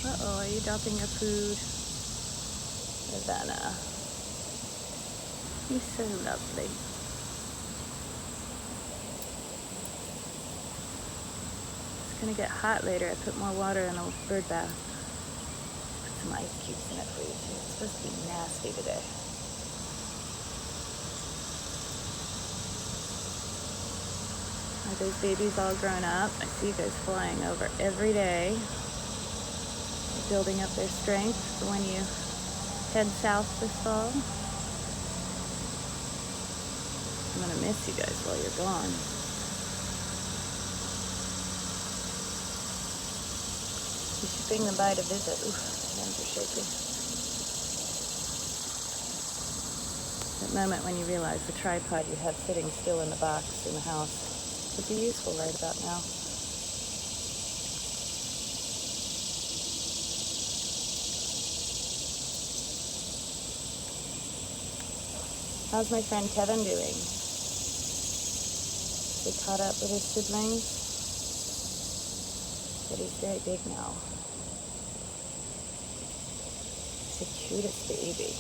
Uh-oh, are you dropping your food? Ravena. You're so lovely. It's gonna get hot later. I put more water in the bird bath. Put some ice cubes in it for you too. It's supposed to be nasty today. Are those babies all grown up? I see you guys flying over every day. Building up their strength for when you head south this fall. I'm gonna miss you guys while you're gone. You should bring them by to visit. Ooh, my hands are shaking. That moment when you realize the tripod you have sitting still in the box in the house would be useful right about now. How's my friend Kevin doing? Is he caught up with his siblings? But he's very big now. He's the cutest baby.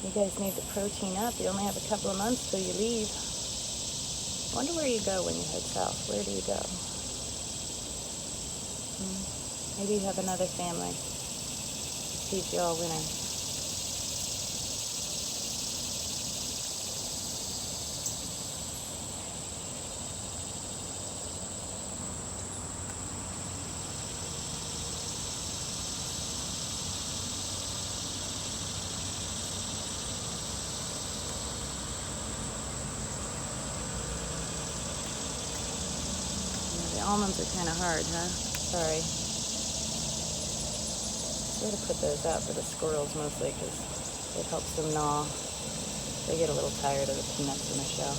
You guys need to protein up. You only have a couple of months till you leave. Wonder where you go when you head south. Where do you go? Maybe you have another family to feed you all winter. The almonds are kind of hard, huh? Sorry. Sort of put those out for the squirrels mostly because it helps them gnaw. They get a little tired of the peanuts in the shell.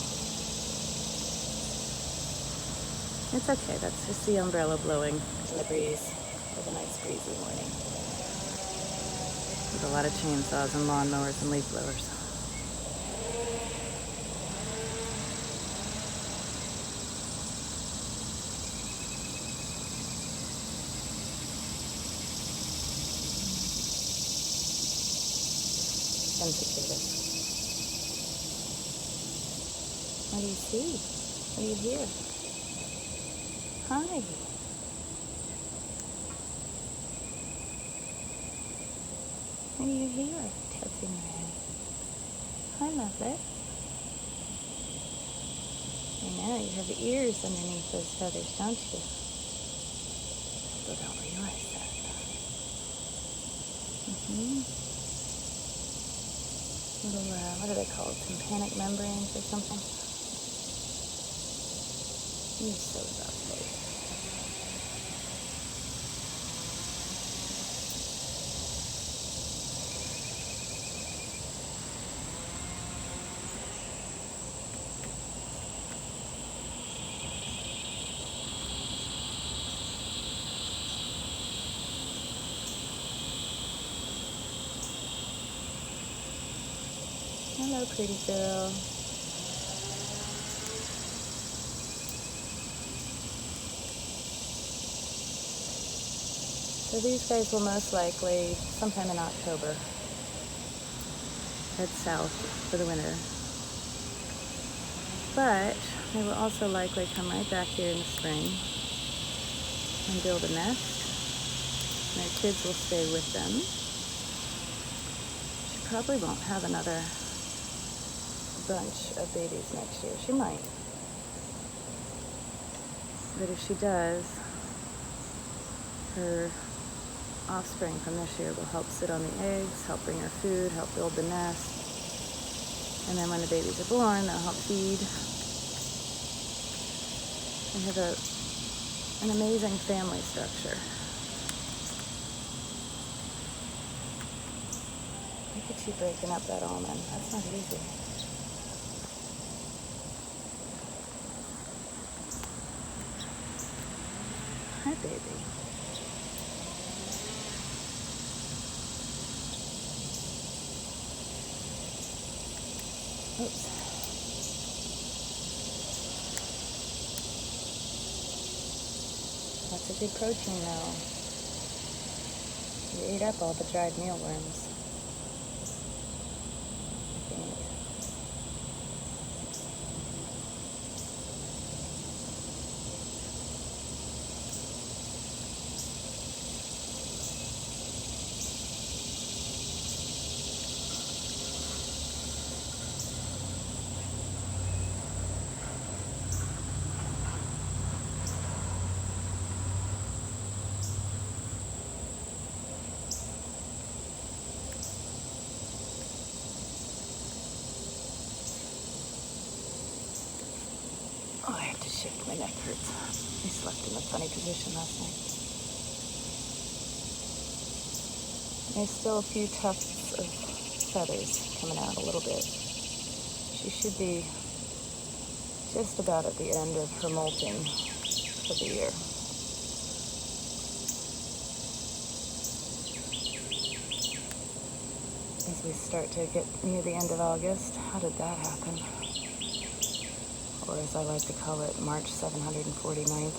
It's okay, that's just the umbrella blowing in the breeze. With a nice breezy morning. With a lot of chainsaws and lawnmowers and leaf blowers. Cicadas. What do you see? What do you hear? Hi. What do you hear? Tilting your head. Hi, lovely. I know, you have ears underneath those feathers, don't you? People don't realize that. Little, what are they called? Tympanic membranes or something? You're so lovely. Hello, pretty girl. So these guys will most likely, sometime in October, head south for the winter. But they will also likely come right back here in the spring and build a nest. And their kids will stay with them. She probably won't have another bunch of babies next year. She might. But if she does, her offspring from this year will help sit on the eggs, help bring her food, help build the nest. And then when the babies are born, they'll help feed. They have an amazing family structure. Look at you breaking up that almond. That's not easy. Hi, baby. Oops. That's a good protein though. You ate up all the dried mealworms, I think. Oh, I have to shift. My neck hurts. I slept in a funny position last night. There's still a few tufts of feathers coming out a little bit. She should be just about at the end of her molting for the year. As we start to get near the end of August, how did that happen? Or as I like to call it, March 749th,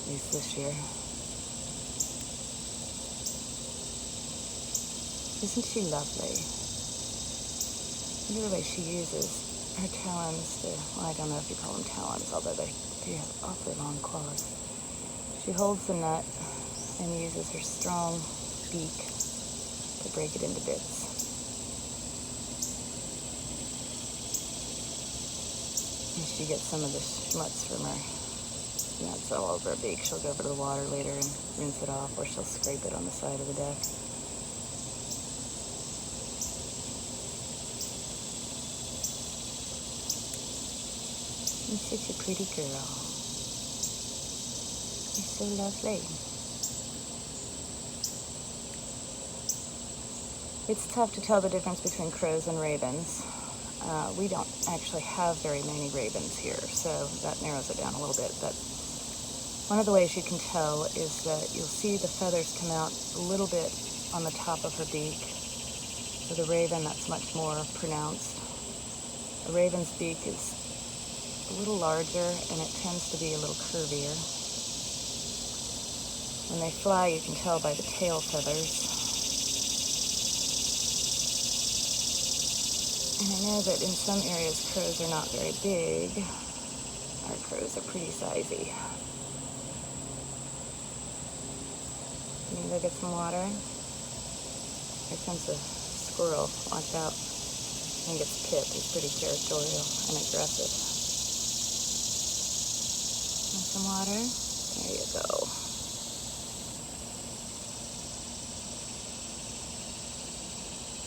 at least this year. Isn't she lovely? Look at the way she uses her talons to, well, I don't know if you call them talons, although they have awfully long claws. She holds the nut and uses her strong beak to break it into bits. And she gets some of the schmutz from her nuts all over her beak. She'll go over to the water later and rinse it off, or she'll scrape it on the side of the deck. You're such a pretty girl. You're so lovely. It's tough to tell the difference between crows and ravens. We don't actually have very many ravens here, so that narrows it down a little bit. But one of the ways you can tell is that you'll see the feathers come out a little bit on the top of her beak. For the raven, that's much more pronounced. A raven's beak is a little larger, and it tends to be a little curvier. When they fly, you can tell by the tail feathers. And I know that in some areas crows are not very big. Our crows are pretty sizey. Can you go get some water? Here comes a squirrel, watch out. I think it's Pip, he's pretty territorial and aggressive. Want some water? There you go.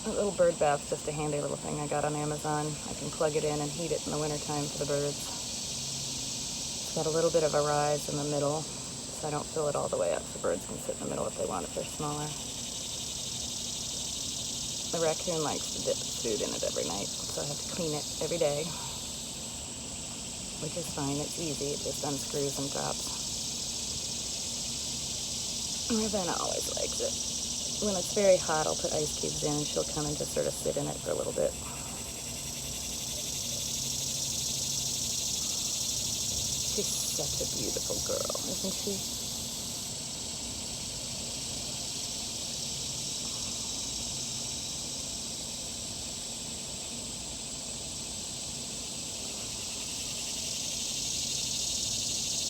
A little bird bath's just a handy little thing I got on Amazon. I can plug it in and heat it in the wintertime for the birds. It's got a little bit of a rise in the middle, so I don't fill it all the way up, so birds can sit in the middle if they want, if they're smaller. The raccoon likes to dip food in it every night, so I have to clean it every day, which is fine. It's easy. It just unscrews and drops. Ravena always likes it. When it's very hot, I'll put ice cubes in, and she'll come and just sort of sit in it for a little bit. She's such a beautiful girl, isn't she?